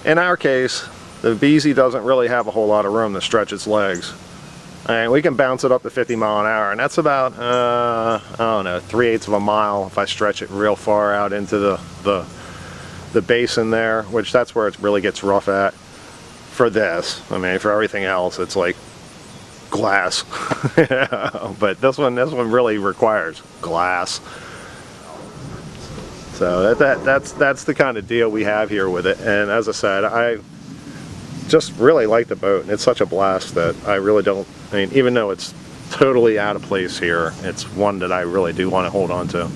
in our case, the Biese doesn't really have a whole lot of room to stretch its legs. And we can bounce it up to 50 mile an hour, and that's about, I don't know, 3/8 of a mile if I stretch it real far out into the basin there, which that's where it really gets rough at for this. I mean, for everything else, it's like glass. But this one really requires glass. So that's the kind of deal we have here with it. And as I said, I just really like the boat, and it's such a blast that I really don't, I mean, even though it's totally out of place here, it's one that I really do want to hold on to.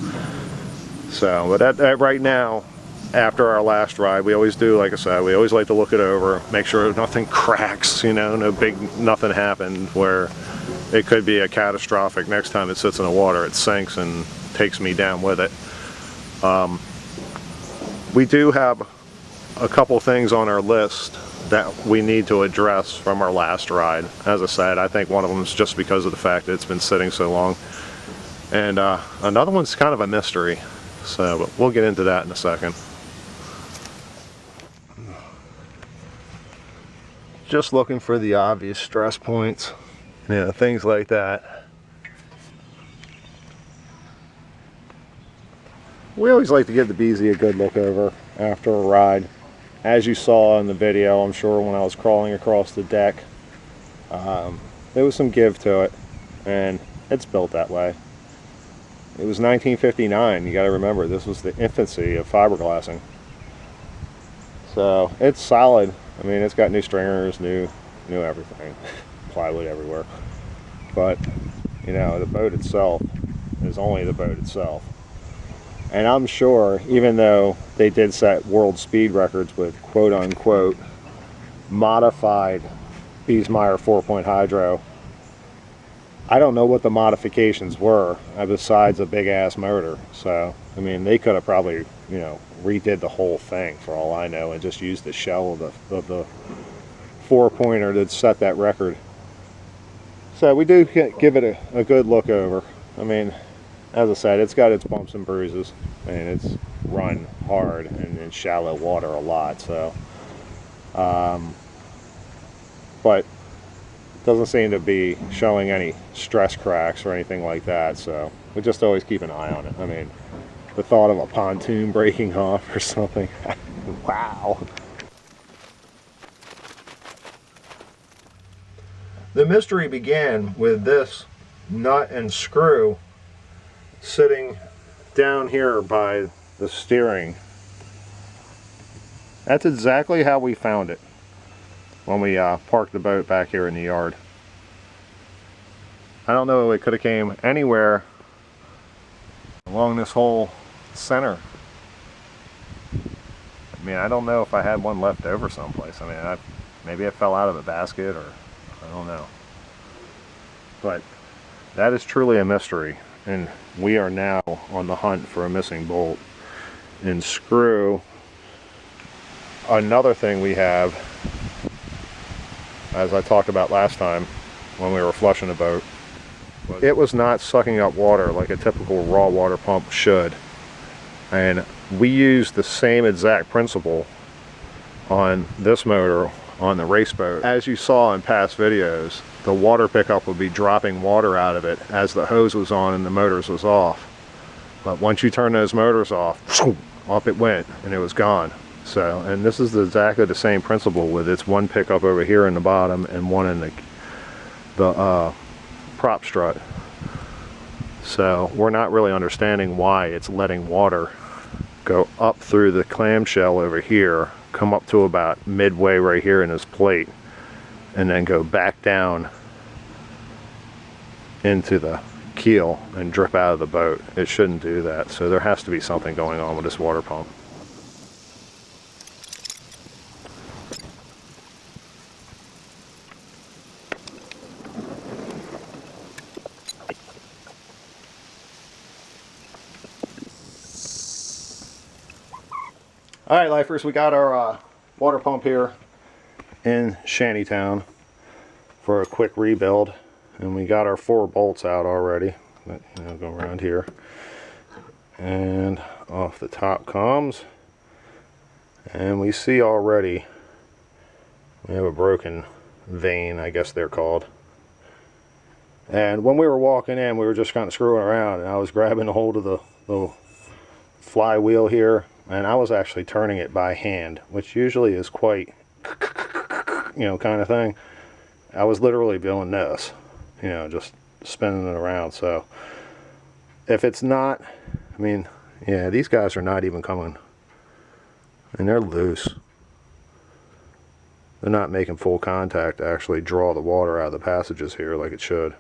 So, but right now, after our last ride, we always do, like I said, we always like to look it over, make sure nothing cracks, you know, nothing happened where it could be a catastrophic. Next time it sits in the water, it sinks and takes me down with it. We do have a couple things on our list that we need to address from our last ride. As I said, I think one of them is just because of the fact that it's been sitting so long. And another one's kind of a mystery. So, but we'll get into that in a second. Just looking for the obvious stress points, you know, things like that. We always like to give the Biese a good look over after a ride. As you saw in the video, I'm sure when I was crawling across the deck, there was some give to it, and it's built that way. It was 1959, you got to remember, this was the infancy of fiberglassing. So it's solid. I mean, it's got new stringers, new everything, plywood everywhere. But, you know, the boat itself is only the boat itself. And I'm sure, even though they did set world speed records with quote-unquote modified Biesmeyer 4-point hydro, I don't know what the modifications were besides a big-ass motor. So, I mean, they could have probably, you know, redid the whole thing for all I know and just used the shell of the 4-pointer that set that record. So we do give it a good look over. I mean, as I said, it's got its bumps and bruises, and it's run hard and in shallow water a lot. So, but doesn't seem to be showing any stress cracks or anything like that. So we just always keep an eye on it. I mean, the thought of a pontoon breaking off or something, wow. The mystery began with this nut and screw sitting down here by the steering. That's exactly how we found it when we parked the boat back here in the yard. I don't know, it could have came anywhere along this whole center. I mean, I don't know if I had one left over someplace. I mean, maybe it fell out of a basket, or I don't know. But that is truly a mystery, and we are now on the hunt for a missing bolt and screw. Another thing we have, as I talked about last time when we were flushing the boat, it was not sucking up water like a typical raw water pump should. And we used the same exact principle on this motor on the race boat. As you saw in past videos, the water pickup would be dropping water out of it as the hose was on and the motors was off. But once you turn those motors off, off it went and it was gone. So, and this is exactly the same principle with its one pickup over here in the bottom and one in the prop strut. So we're not really understanding why it's letting water go up through the clamshell over here, come up to about midway right here in this plate, and then go back down into the keel and drip out of the boat. It shouldn't do that. So there has to be something going on with this water pump. All right, lifers, we got our water pump here in Shantytown for a quick rebuild, and we got our 4 bolts out already. But, you know, go around here, and off the top comes, and we see already We have a broken vane, I guess they're called. And when we were walking in, we were just kind of screwing around, and I was grabbing a hold of the flywheel here, and I was actually turning it by hand, which usually is quite, kind of thing. I was literally doing this, just spinning it around. So if it's not, yeah, these guys are not even coming, and they're loose. They're not making full contact to actually draw the water out of the passages here like it should.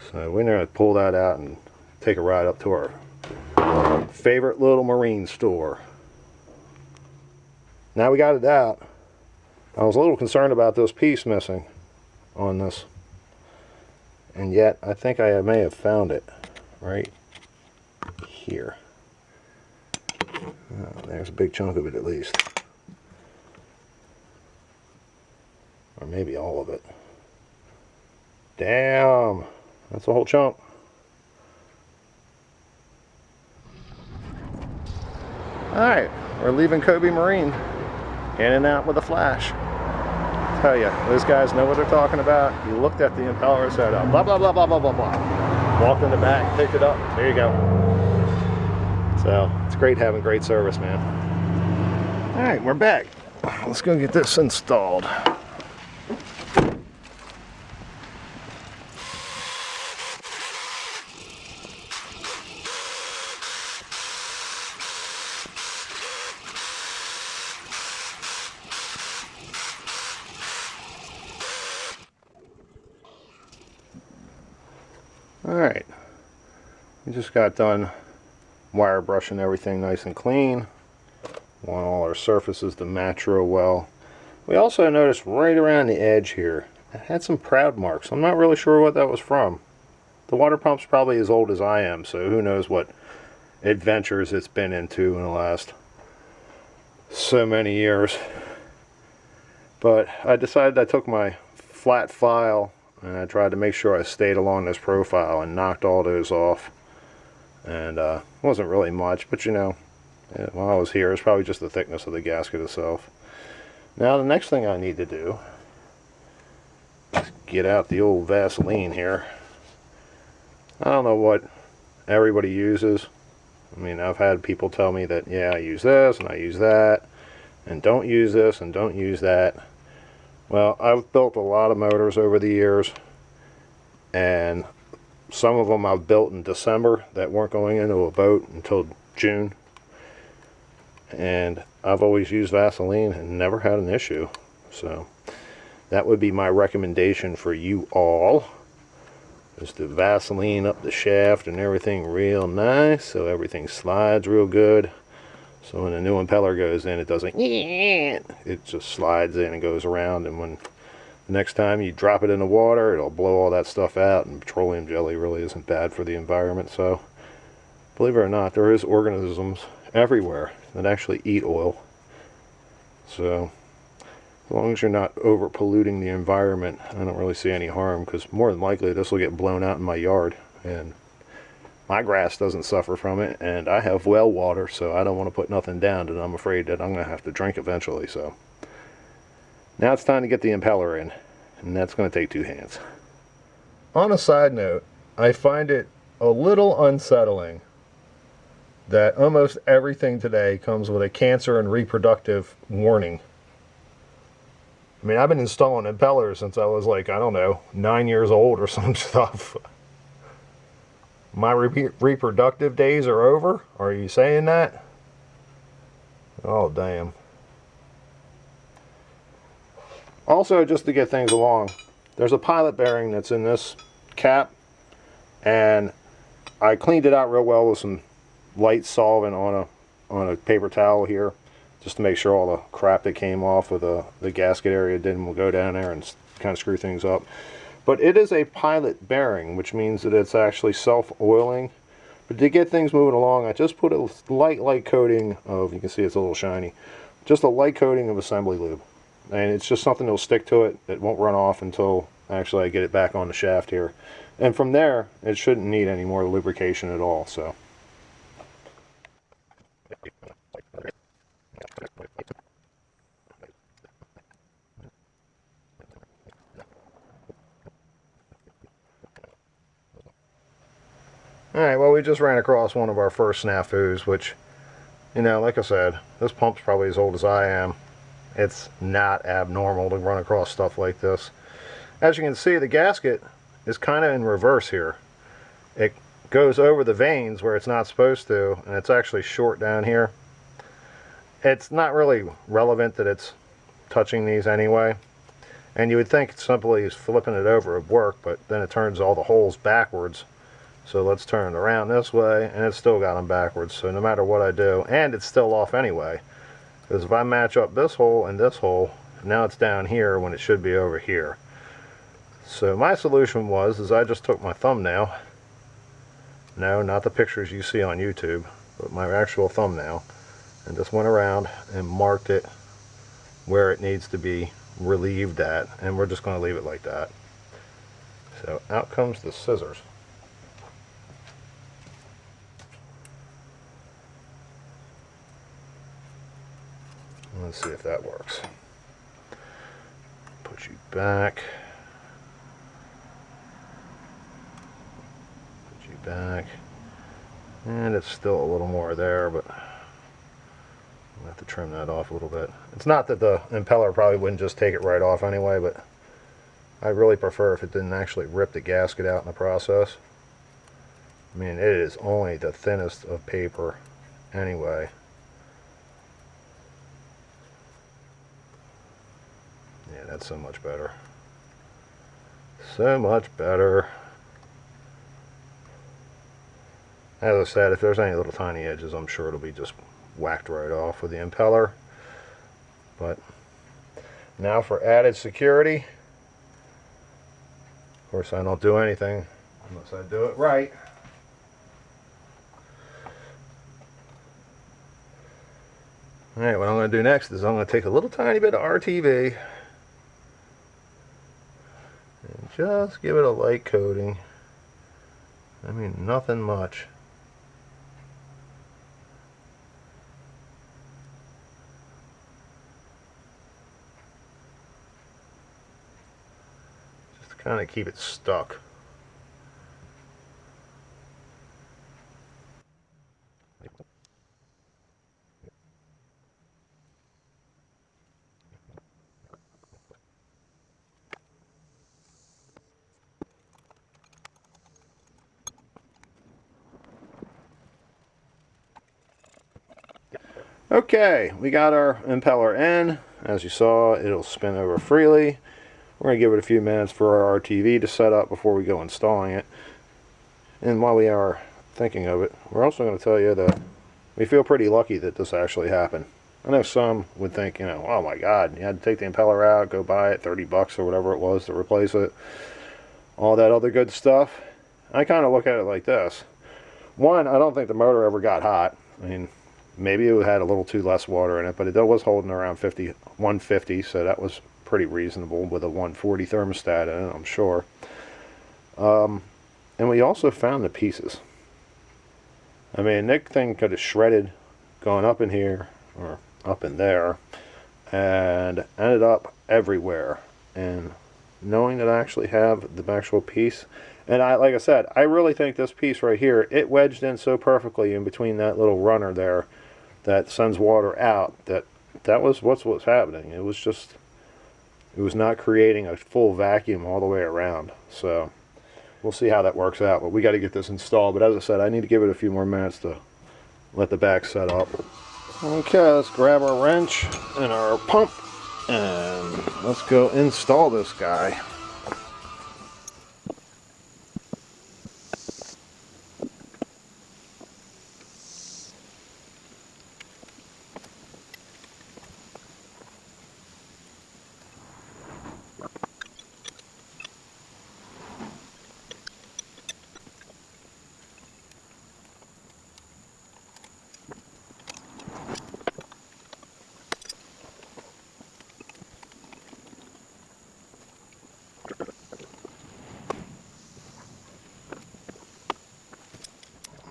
So we're going to pull that out and take a ride up to our favorite little marine store. Now we got it out. I was a little concerned about this piece missing on this. And yet, I think I may have found it right here. Oh, there's a big chunk of it at least. Or maybe all of it. Damn! That's a whole chunk. Alright, we're leaving Kobe Marine. In and out with a flash. Tell you, those guys know what they're talking about. You looked at the impeller, said blah blah blah blah blah blah blah. Walked in the back, picked it up, there you go. So, it's great having great service, man. Alright, we're back. Let's go get this installed. Alright, we just got done wire brushing everything nice and clean. Want all our surfaces to match real well. We also noticed right around the edge here, it had some proud marks. I'm not really sure what that was from. The water pump's probably as old as I am, so who knows what adventures it's been into in the last so many years. But I decided I took my flat file and I tried to make sure I stayed along this profile and knocked all those off. And it wasn't really much, but while I was here, it's probably just the thickness of the gasket itself. Now the next thing I need to do is get out the old Vaseline here. I don't know what everybody uses. I've had people tell me that, yeah, I use this and I use that, and don't use this and don't use that. Well, I've built a lot of motors over the years, and some of them I've built in December that weren't going into a boat until June. And I've always used Vaseline and never had an issue. So that would be my recommendation for you all, is to Vaseline up the shaft and everything real nice so everything slides real good. So when the new impeller goes in, it doesn't, it just slides in and goes around, and when the next time you drop it in the water, it'll blow all that stuff out, and petroleum jelly really isn't bad for the environment. So believe it or not, there is organisms everywhere that actually eat oil. So as long as you're not over polluting the environment, I don't really see any harm, because more than likely this will get blown out in my yard, and my grass doesn't suffer from it, and I have well water, so I don't want to put nothing down that I'm afraid that I'm going to have to drink eventually. So now it's time to get the impeller in, and that's going to take 2 hands. On a side note, I find it a little unsettling that almost everything today comes with a cancer and reproductive warning. I've been installing impellers since I was like, I don't know, 9 years old or some stuff. My reproductive days are over? Are you saying that? Oh, damn. Also, just to get things along, there's a pilot bearing that's in this cap, and I cleaned it out real well with some light solvent on a paper towel here, just to make sure all the crap that came off of the gasket area didn't go down there and kind of screw things up. But it is a pilot bearing, which means that it's actually self-oiling. But to get things moving along, I just put a light coating of, you can see it's a little shiny, just a light coating of assembly lube. And it's just something that'll stick to it. It won't run off until actually I get it back on the shaft here. And from there, it shouldn't need any more lubrication at all. So Alright, well, we just ran across one of our first snafus, which, you know, like I said, this pump's probably as old as I am. It's not abnormal to run across stuff like this. As you can see, the gasket is kind of in reverse here. It goes over the vanes where it's not supposed to, and it's actually short down here. It's not really relevant that it's touching these anyway. And you would think simply flipping it over would work, but then it turns all the holes backwards. So let's turn it around this way, and it's still got them backwards. So no matter what I do, and it's still off anyway. Because if I match up this hole and this hole, now it's down here when it should be over here. So my solution is I just took my thumbnail. No, not the pictures you see on YouTube, but my actual thumbnail, and just went around and marked it where it needs to be relieved at, and we're just going to leave it like that. So out comes the scissors. Let's see if that works. Put you back. Put you back. And it's still a little more there, but I'll have to trim that off a little bit. It's not that the impeller probably wouldn't just take it right off anyway, but I really prefer if it didn't actually rip the gasket out in the process. I mean, it is only the thinnest of paper anyway. Yeah, that's so much better. So much better. As I said, if there's any little tiny edges, I'm sure it'll be just whacked right off with the impeller. But now for added security. Of course, I don't do anything unless I do it right. Alright, what I'm going to do next is I'm going to take a little tiny bit of RTV and just give it a light coating. I mean, nothing much. Just to kind of keep it stuck. Okay, we got our impeller in. As you saw, it'll spin over freely. We're going to give it a few minutes for our RTV to set up before we go installing it. And while we are thinking of it, we're also going to tell you that we feel pretty lucky that this actually happened. I know some would think, you know, oh my God, you had to take the impeller out, go buy it, 30 bucks or whatever it was to replace it. All that other good stuff. I kind of look at it like this. One, I don't think the motor ever got hot. I mean, maybe it had a little too less water in it, but it was holding around 150, so that was pretty reasonable with a 140 thermostat in it, I'm sure. And we also found the pieces. I mean, that thing could have shredded going up in here or up in there and ended up everywhere. And knowing that I actually have the actual piece, and like I said, I really think this piece right here, it wedged in so perfectly in between that little runner there that sends water out, that was what's happening. It was not creating a full vacuum all the way around. So we'll see how that works out, but we got to get this installed. But as I said, I need to give it a few more minutes to let the back set up. Okay, let's grab our wrench and our pump and let's go install this guy.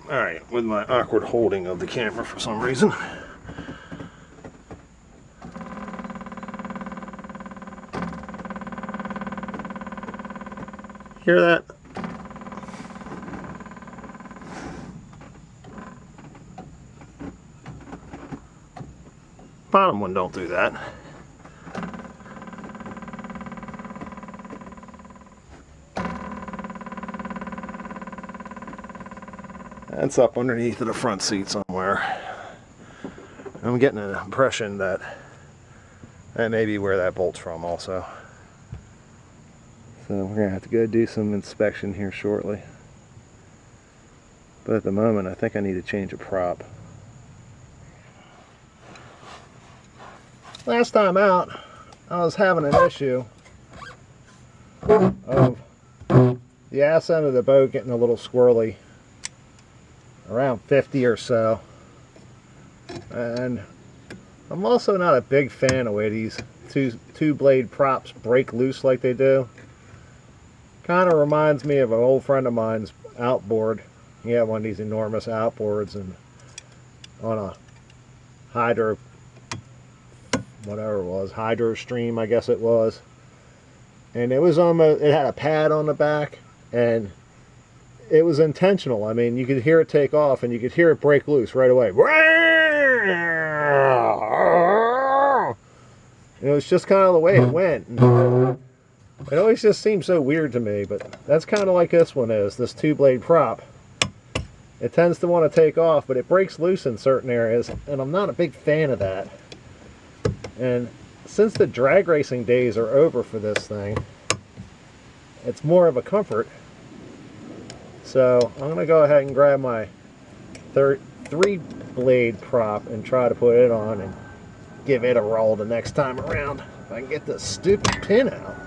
Alright, with my awkward holding of the camera for some reason. Hear that? Bottom one don't do that. That's up underneath of the front seat somewhere. I'm getting an impression that that may be where that bolt's from also. So we're gonna have to go do some inspection here shortly. But at the moment, I think I need to change a prop. Last time out, I was having an issue of the ass end of the boat getting a little squirrely, around 50 or so. And I'm also not a big fan of the way these two blade props break loose like they do. Kind of reminds me of an old friend of mine's outboard. He had one of these enormous outboards and on a hydro, whatever it was, hydro stream I guess it was. And it was almost, it had a pad on the back and it was intentional. I mean, you could hear it take off and you could hear it break loose right away. And it was just kind of the way it went. And it always just seems so weird to me, but that's kind of like this one is, this two-blade prop. It tends to want to take off, but it breaks loose in certain areas, and I'm not a big fan of that. And since the drag racing days are over for this thing, it's more of a comfort. So I'm going to go ahead and grab my three-blade prop and try to put it on and give it a roll the next time around. If I can get this stupid pin out.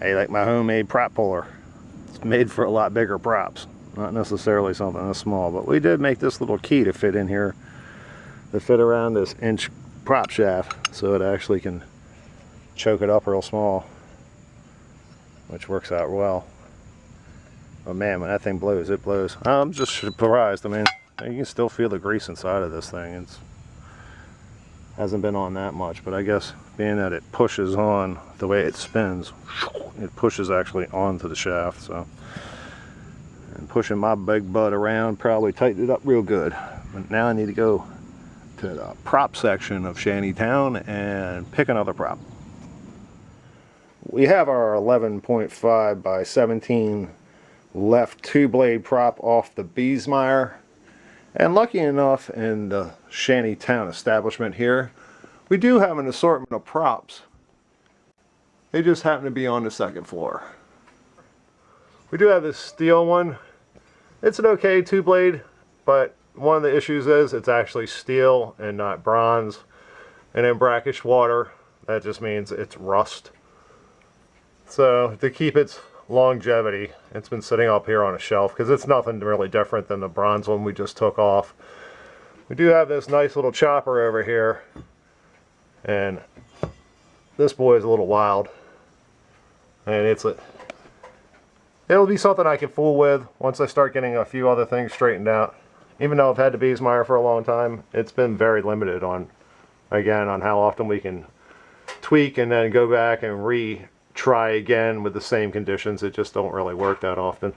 Hey, like my homemade prop puller. It's made for a lot bigger props, not necessarily something this small, but we did make this little key to fit in here, to fit around this inch prop shaft so it actually can choke it up real small, which works out well. But man, when that thing blows, it blows. I'm just surprised. I mean, you can still feel the grease inside of this thing. It's hasn't been on that much, but I guess being that it pushes on the way it spins, it pushes actually onto the shaft. So, and pushing my big butt around probably tightened it up real good. But now I need to go to the prop section of Shantytown and pick another prop. We have our 11.5 by 17 left two-blade prop off the Biese. And lucky enough, in the Shantytown establishment here, we do have an assortment of props. They just happen to be on the second floor. We do have this steel one. It's an okay two-blade, but one of the issues is it's actually steel and not bronze. And in brackish water, that just means it's rust. So to keep its longevity, it's been sitting up here on a shelf because it's nothing really different than the bronze one we just took off. We do have this nice little chopper over here, and this boy is a little wild, and it'll be something I can fool with once I start getting a few other things straightened out. Even though I've had the Biese for a long time, it's been very limited on how often we can tweak and then go back and try again with the same conditions. It just don't really work that often.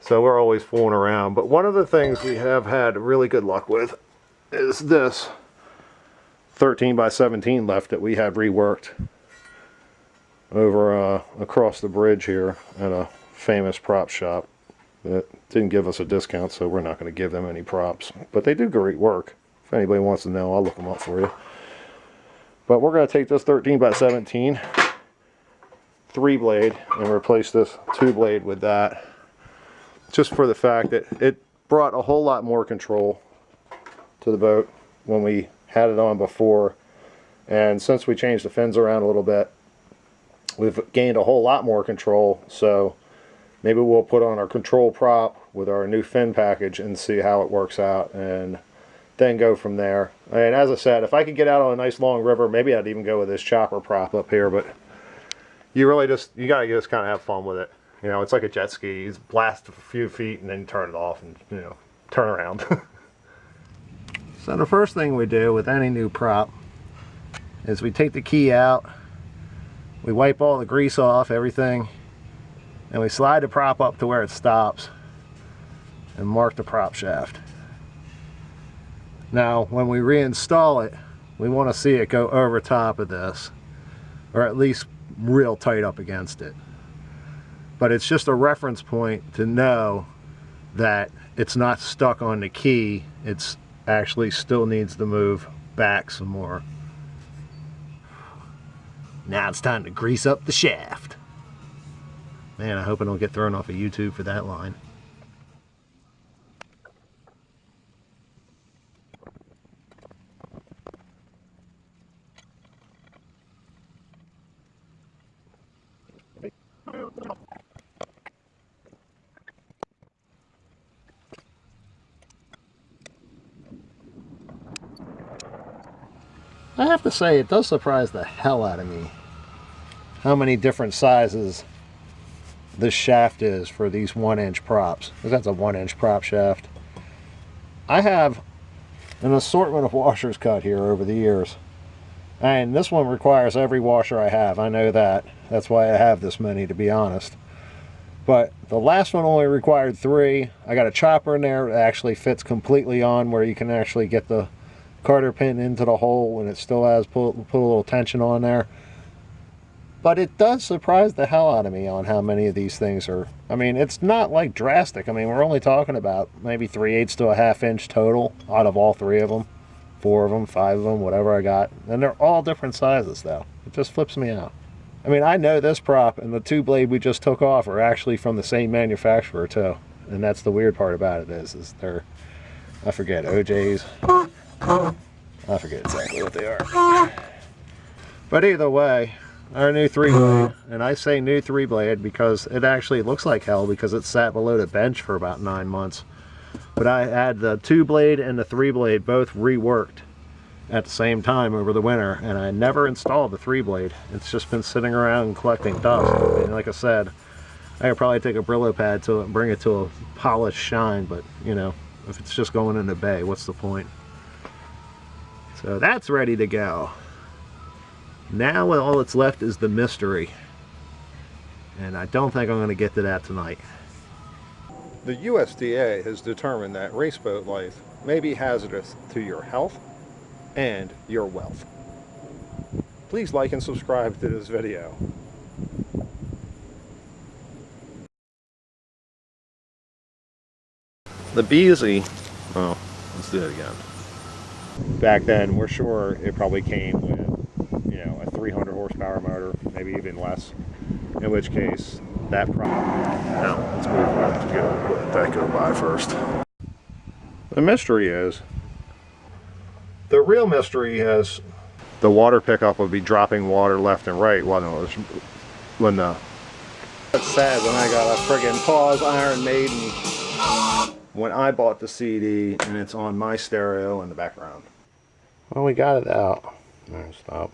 So we're always fooling around. But one of the things we have had really good luck with is this 13 by 17 left that we had reworked over across the bridge here at a famous prop shop that didn't give us a discount, so we're not going to give them any props. But they do great work. If anybody wants to know, I'll look them up for you. But we're going to take this 13 by 17 3-blade and replace this 2-blade with that, just for the fact that it brought a whole lot more control to the boat when we had it on before, and since we changed the fins around a little bit, we've gained a whole lot more control. So maybe we'll put on our control prop with our new fin package and see how it works out, and then go from there. And as I said, if I could get out on a nice long river, maybe I'd even go with this chopper prop up here, but you really you gotta just kind of have fun with it. You know, it's like a jet ski. You blast a few feet and then you turn it off and, you know, turn around. So the first thing we do with any new prop is we take the key out, we wipe all the grease off, everything, and we slide the prop up to where it stops and mark the prop shaft. Now, when we reinstall it, we want to see it go over top of this, or at least real tight up against it. But it's just a reference point to know that it's not stuck on the key. It's actually still needs to move back some more. Now it's time to grease up the shaft. Man, I hope I don't get thrown off of YouTube for that line. I have to say, it does surprise the hell out of me how many different sizes this shaft is for these 1-inch props. Because that's a 1-inch prop shaft. I have an assortment of washers cut here over the years. And this one requires every washer I have. I know that. That's why I have this many, to be honest. But the last one only required 3. I got a chopper in there that actually fits completely on, where you can actually get the Carter pin into the hole and it still has put a little tension on there. But it does surprise the hell out of me on how many of these things are. I mean, it's not like drastic. I mean, we're only talking about maybe 3/8 to a 1/2 inch total out of all 3 of them, 4 of them, 5 of them, whatever I got. And they're all different sizes though. It just flips me out. I mean, I know this prop and the 2-blade we just took off are actually from the same manufacturer too. And that's the weird part about it is they're, I forget, OJ's. I forget exactly what they are. But either way, our new 3-blade, and I say new 3-blade because it actually looks like hell because it sat below the bench for about 9 months. But I had the 2-blade and the 3-blade both reworked at the same time over the winter, and I never installed the 3-blade. It's just been sitting around and collecting dust. I mean, like I said, I could probably take a Brillo pad to it and bring it to a polished shine, but you know, if it's just going in the bay, what's the point? So that's ready to go. Now all that's left is the mystery. And I don't think I'm going to get to that tonight. The USDA has determined that race boat life may be hazardous to your health and your wealth. Please like and subscribe to this video. The Biese, oh, let's do it again. Back then, we're sure it probably came with, you know, a 300 horsepower motor, maybe even less. In which case, that probably. Now, let's move on to let that go by first. The mystery is, the real mystery is, the water pickup would be dropping water left and right when the. That's sad when I got a friggin' Pause Iron Maiden when I bought the CD and it's on my stereo in the background. Well, we got it out. Alright, stop.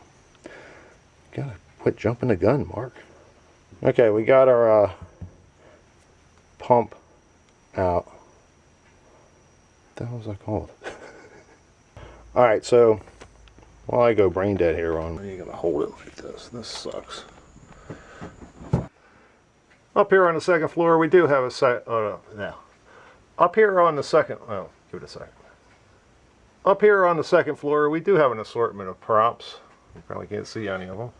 Gotta quit jumping the gun, Mark. Okay, we got our pump out. What the hell was that called? Alright, so while I go brain dead here on, you're gonna hold it like this. This sucks. Up here on the second floor, we do have a Up here on the second, oh, give it a second. Up here on the second floor, we do have an assortment of props. You probably can't see any of them.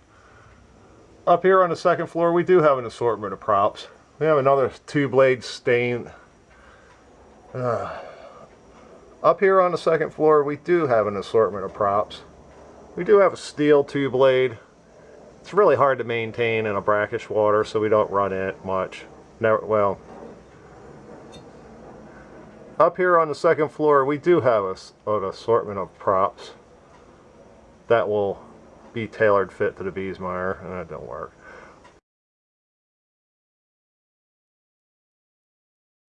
Up here on the second floor, we do have an assortment of props. We have another 2-blade stain. Up here on the second floor, we do have an assortment of props. We do have a steel 2-blade. It's really hard to maintain in a brackish water, so we don't run it much. Never, well. Up here on the second floor, we do have an assortment of props that will be tailored fit to the Biese motor, and that don't work.